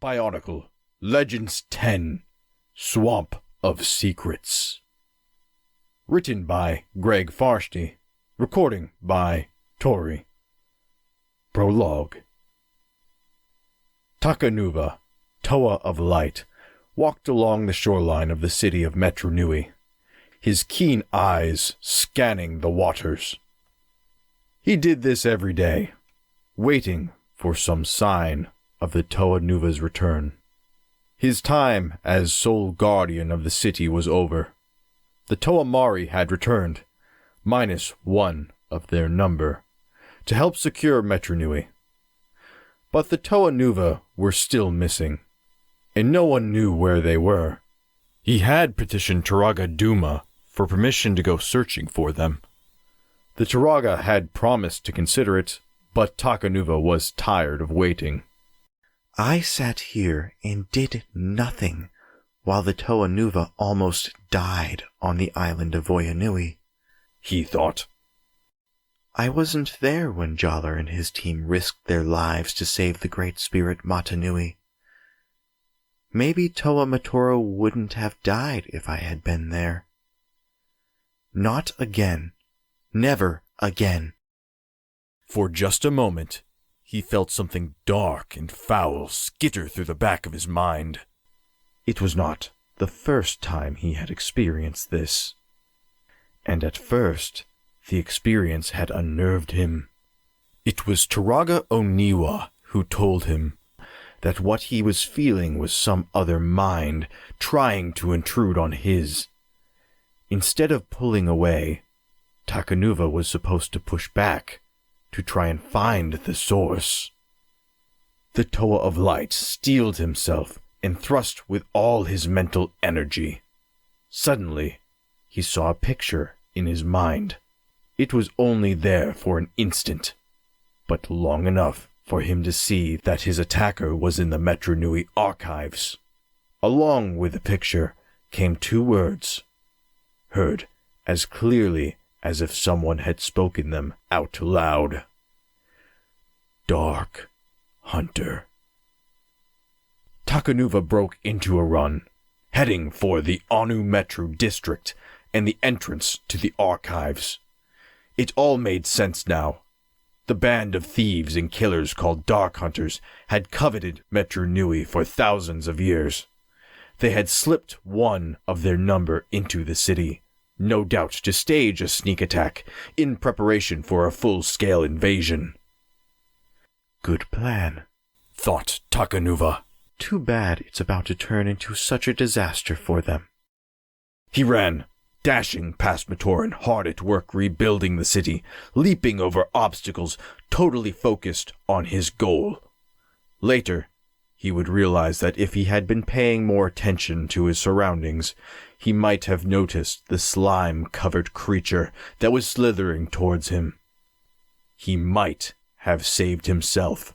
BIONICLE, Legends 10, Swamp of Secrets. Written by Greg Farshtey. Recording by Tory. Prologue. Takua, Toa of Light, walked along the shoreline of the city of Mata Nui, his keen eyes scanning the waters. He did this every day, waiting for some sign of the Toa Nuva's return. His time as sole guardian of the city was over. The Toa Mari had returned, -1 of their number, to help secure Mata Nui. But the Toa Nuva were still missing, and no one knew where they were. He had petitioned Turaga Duma for permission to go searching for them. The Turaga had promised to consider it, but Takua was tired of waiting. I sat here and did nothing while the Toa Nuva almost died on the island of Voyanui, he thought. I wasn't there when Jaller and his team risked their lives to save the great spirit Mata Nui. Maybe Toa Matoro wouldn't have died if I had been there. Not again. Never again. For just a moment, he felt something dark and foul skitter through the back of his mind. It was not the first time he had experienced this. And at first, the experience had unnerved him. It was Turaga Oniwa who told him that what he was feeling was some other mind trying to intrude on his. Instead of pulling away, Takua was supposed to push back to try and find the source. The Toa of Light steeled himself and thrust with all his mental energy. Suddenly, he saw a picture in his mind. It was only there for an instant, but long enough for him to see that his attacker was in the Mata Nui archives. Along with the picture came 2 words, heard as clearly as if someone had spoken them out loud. Dark Hunter. Takua broke into a run, heading for the Anu Metro district and the entrance to the archives. It all made sense now. The band of thieves and killers called Dark Hunters had coveted Mata Nui for thousands of years. They had slipped one of their number into the city, no doubt to stage a sneak attack in preparation for a full-scale invasion. Good plan, thought Takua. Too bad it's about to turn into such a disaster for them. He ran, dashing past Matoran, hard at work rebuilding the city, leaping over obstacles, totally focused on his goal. Later, he would realize that if he had been paying more attention to his surroundings, he might have noticed the slime-covered creature that was slithering towards him. He might have saved himself.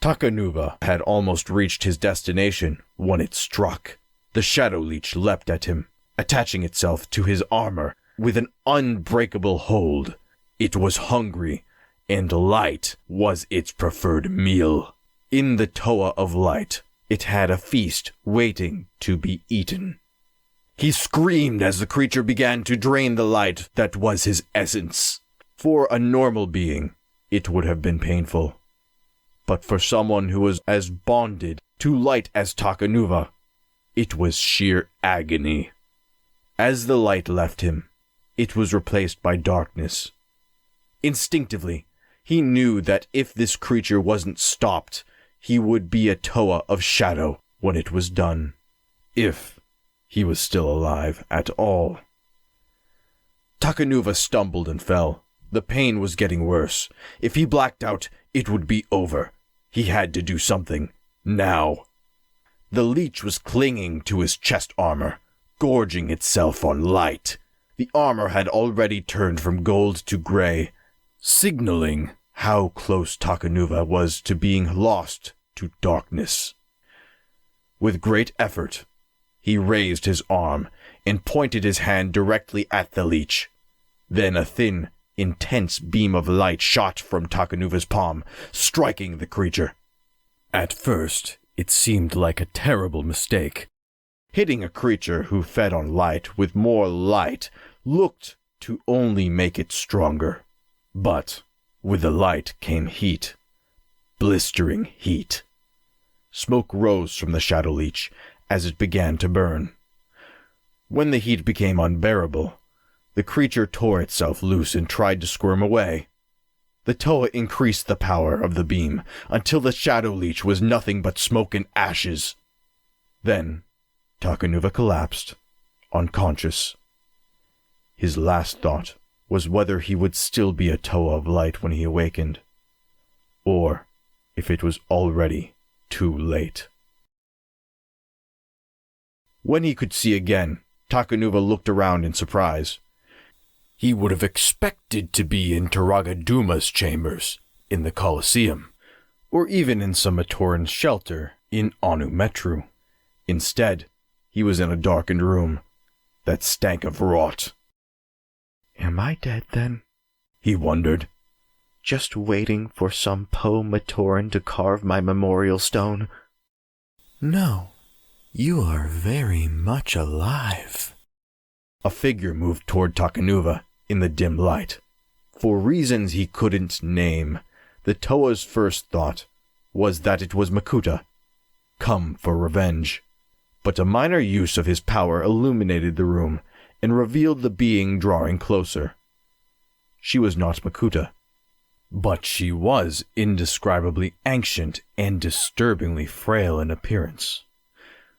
Takua had almost reached his destination when it struck. The shadow leech leapt at him, attaching itself to his armor with an unbreakable hold. It was hungry, and light was its preferred meal. In the Toa of Light, it had a feast waiting to be eaten. He screamed as the creature began to drain the light that was his essence. For a normal being, it would have been painful. But for someone who was as bonded to light as Takua, it was sheer agony. As the light left him, it was replaced by darkness. Instinctively, he knew that if this creature wasn't stopped, he would be a Toa of shadow when it was done. If he was still alive at all. Takua stumbled and fell. The pain was getting worse. If he blacked out, it would be over. He had to do something. Now. The leech was clinging to his chest armor, gorging itself on light. The armor had already turned from gold to gray, signaling how close Takua was to being lost to darkness. With great effort, he raised his arm and pointed his hand directly at the leech. Then a thin, intense beam of light shot from Takunuva's palm, striking the creature. At first, It seemed like a terrible mistake. Hitting a creature who fed on light with more light looked to only make it stronger. But with the light came heat. Blistering heat. Smoke rose from the shadow leech as it began to burn. When the heat became unbearable, the creature tore itself loose and tried to squirm away. The Toa increased the power of the beam until the shadow leech was nothing but smoke and ashes. Then Takanuva collapsed, unconscious. His last thought was whether he would still be a Toa of light when he awakened, or if it was already too late. When he could see again, Takanuva looked around in surprise. He would have expected to be in Taragaduma's chambers, in the Colosseum, or even in some Matoran shelter in Anu Metru. Instead, he was in a darkened room that stank of rot. Am I dead then? He wondered. Just waiting for some Po Matoran to carve my memorial stone? No, you are very much alive. A figure moved toward Takanuva in the dim light. For reasons he couldn't name, the Toa's first thought was that it was Makuta, come for revenge. But a minor use of his power illuminated the room and revealed the being drawing closer. She was not Makuta, but she was indescribably ancient and disturbingly frail in appearance.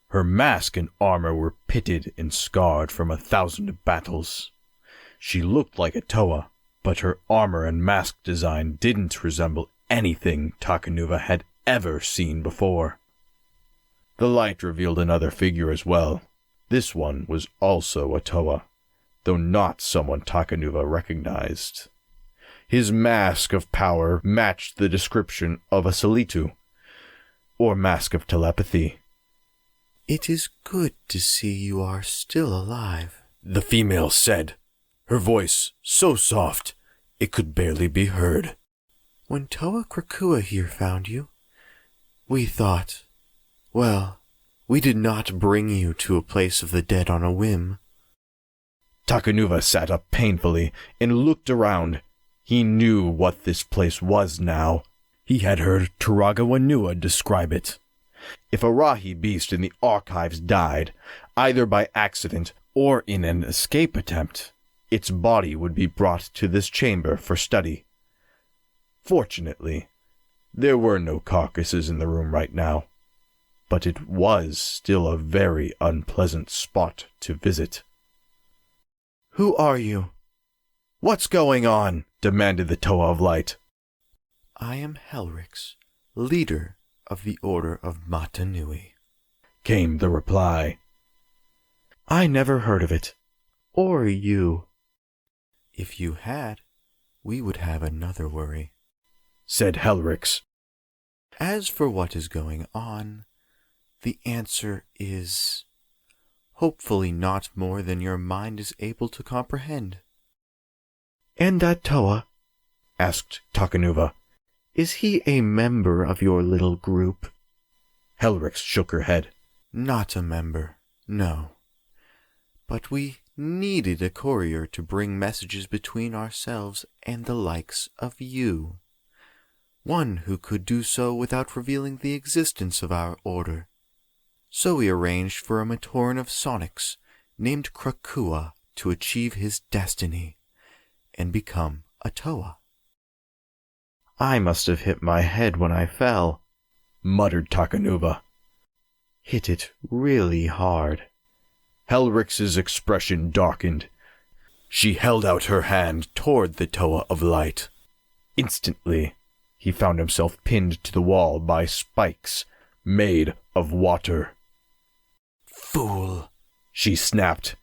Her mask and armor were pitted and scarred from 1,000 battles. She looked like a Toa, but her armor and mask design didn't resemble anything Takanuva had ever seen before. The light revealed another figure as well. This one was also a Toa, though not someone Takanuva recognized. His mask of power matched the description of a Salitu, or mask of telepathy. It is good to see you are still alive, the female said, her voice so soft it could barely be heard. When Toa Krakua here found you, we thought, well, we did not bring you to a place of the dead on a whim. Takanuva sat up painfully and looked around. He knew what this place was now. He had heard Taragawanua describe it. If a Rahi beast in the archives died, either by accident or in an escape attempt, its body would be brought to this chamber for study. Fortunately, there were no carcasses in the room right now, but it was still a very unpleasant spot to visit. Who are you? What's going on? Demanded the Toa of Light. I am Helrix, leader of the Order of Mata Nui, came the reply. I never heard of it. Or you. If you had, we would have another worry, said Helrix. As for what is going on, the answer is hopefully not more than your mind is able to comprehend. And that Toa, asked Takanuva, is he a member of your little group? Helrix shook her head. Not a member, no. But we needed a courier to bring messages between ourselves and the likes of you. One who could do so without revealing the existence of our order. So we arranged for a Matoran of Sonics named Krakua to achieve his destiny and become a Toa. I must have hit my head when I fell, muttered Takanuva. Hit it really hard. Helrix's expression darkened. She held out her hand toward the Toa of Light. Instantly, he found himself pinned to the wall by spikes made of water. Fool, she snapped.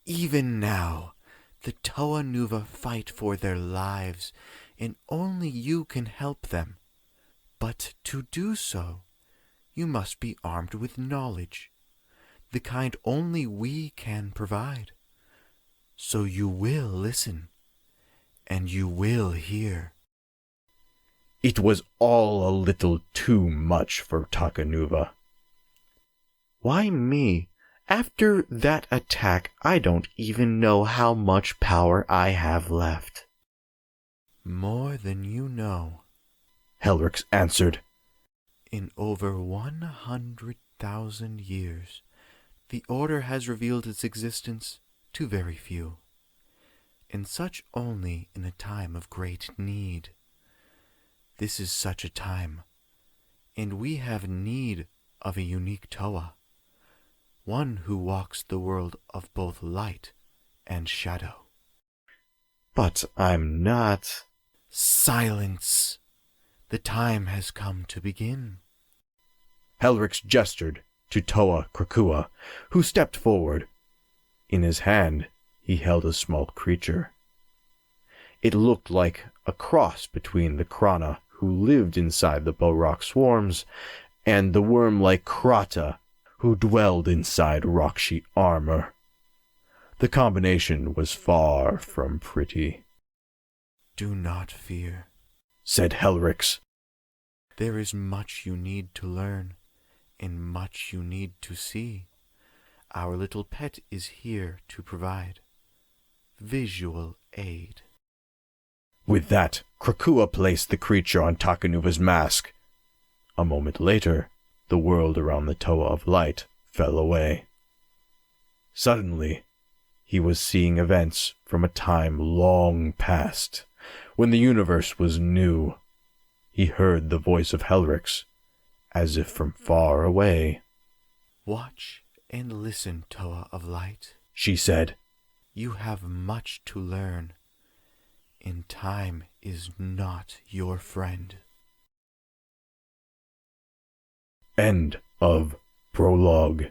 Even now, the Toa Nuva fight for their lives, and only you can help them. But to do so, you must be armed with knowledge, the kind only we can provide. So you will listen, and you will hear. It was all a little too much for Takanuva. Why me? After that attack, I don't even know how much power I have left. More than you know, Helrix answered. In over 100,000 years, the Order has revealed its existence to very few, and such only in a time of great need. This is such a time, and we have need of a unique Toa, one who walks the world of both light and shadow. But I'm not. Silence! The time has come to begin. Helrix gestured to Toa Krakua, who stepped forward. In his hand, he held a small creature. It looked like a cross between the Krana who lived inside the Borok swarms and the worm-like Krata who dwelled inside Rocksheet armor. The combination was far from pretty. Do not fear, said Helrix. There is much you need to learn, and much you need to see. Our little pet is here to provide visual aid. With that, Krakua placed the creature on Takanuva's mask. A moment later, the world around the Toa of Light fell away. Suddenly, he was seeing events from a time long past, when the universe was new. He heard the voice of Helrix, as if from far away. Watch and listen, Toa of Light, she said. You have much to learn, and time is not your friend. End of Prologue.